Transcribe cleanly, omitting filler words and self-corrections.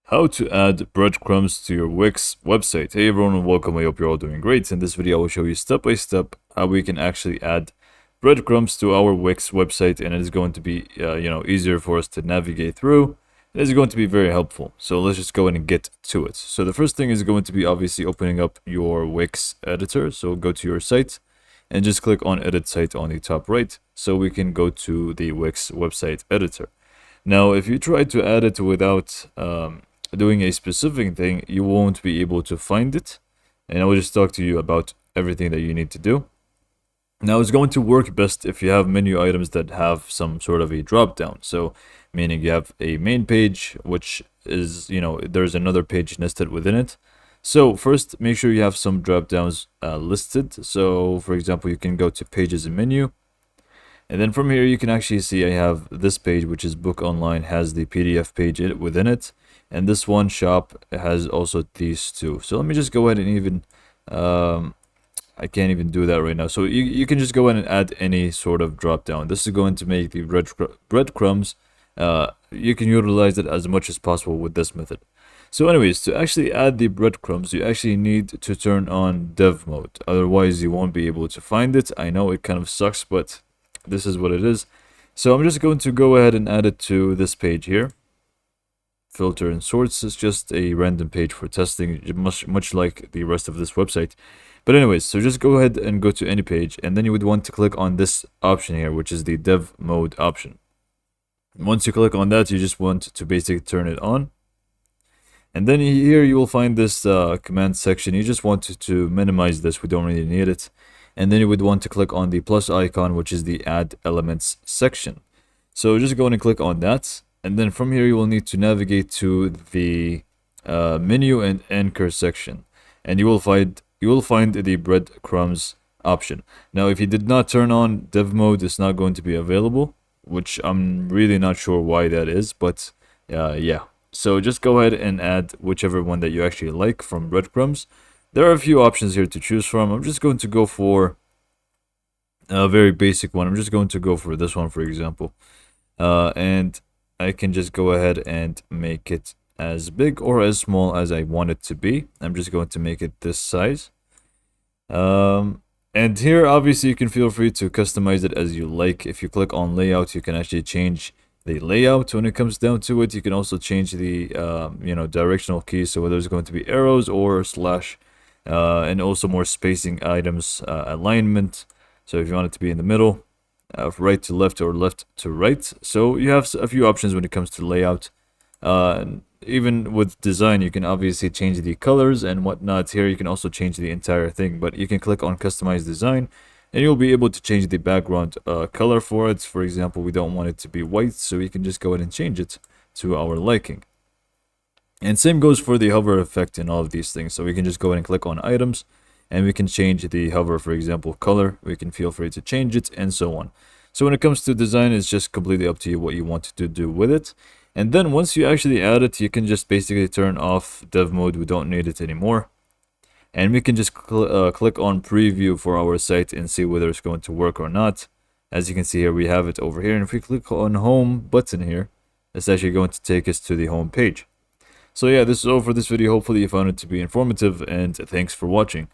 How to add breadcrumbs to your Wix website. Hey everyone and welcome, I hope you're all doing great. In this video I will show you step by step how we can actually add breadcrumbs to our Wix website, and it is going to be easier for us to navigate through. It is going to be very helpful. So let's just go in and get to it. So the first thing is going to be obviously opening up your Wix editor. So go to your site and just click on edit site on the top right so we can go to the Wix website editor. Now if you try to add it without doing a specific thing, you won't be able to find it, and I will just talk to you about everything that you need to do. Now it's going to work best if you have menu items that have some sort of a drop down, so meaning you have a main page which is, there's another page nested within it. So first make sure you have some drop downs listed. So for example, you can go to pages and menu, and then from here you can actually see I have this page, which is book online, has the PDF page within it, and this one shop has also these two. So let me just go ahead and even I can't even do that right now. So you can just go ahead and add any sort of drop down. This is going to make the breadcrumbs. You can utilize it as much as possible with this method. So anyways, to actually add the breadcrumbs, you actually need to turn on dev mode. Otherwise you won't be able to find it. I know it kind of sucks, but this is what it is. So I'm just going to go ahead and add it to this page here. Filter and sorts is just a random page for testing, much like the rest of this website. But anyways, so just go ahead and go to any page, and then you would want to click on this option here, which is the dev mode option. Once you click on that, you just want to basically turn it on. And then here you will find this command section. You just want to minimize this. We don't really need it. And then you would want to click on the plus icon, which is the add elements section. So just go and click on that. And then from here, you will need to navigate to the menu and anchor section, and you will find the breadcrumbs option. Now, if you did not turn on dev mode, it's not going to be available, which I'm really not sure why that is, but yeah. So just go ahead and add whichever one that you actually like from breadcrumbs. There are a few options here to choose from. I'm just going to go for a very basic one. I'm just going to go for this one, for example, and I can just go ahead and make it as big or as small as I want it to be. I'm just going to make it this size. And here, obviously, you can feel free to customize it as you like. If you click on layout, you can actually change the layout when it comes down to it. You can also change the, directional keys. So whether it's going to be arrows or slash, and also more spacing items, alignment. So if you want it to be in the middle, right to left or left to right. So you have a few options when it comes to layout. Even with design, you can obviously change the colors and whatnot. Here you can also change the entire thing, but you can click on customize design and you'll be able to change the background color for it. For example, we don't want it to be white, so we can just go ahead and change it to our liking. And same goes for the hover effect and all of these things. So we can just go ahead and click on items, and we can change the hover, for example, color. We can feel free to change it and so on. So when it comes to design, it's just completely up to you what you want to do with it. And then once you actually add it, you can just basically turn off dev mode. We don't need it anymore. And we can just click on preview for our site and see whether it's going to work or not. As you can see here, we have it over here. And if we click on home button here, it's actually going to take us to the home page. So yeah, this is all for this video. Hopefully you found it to be informative, and thanks for watching.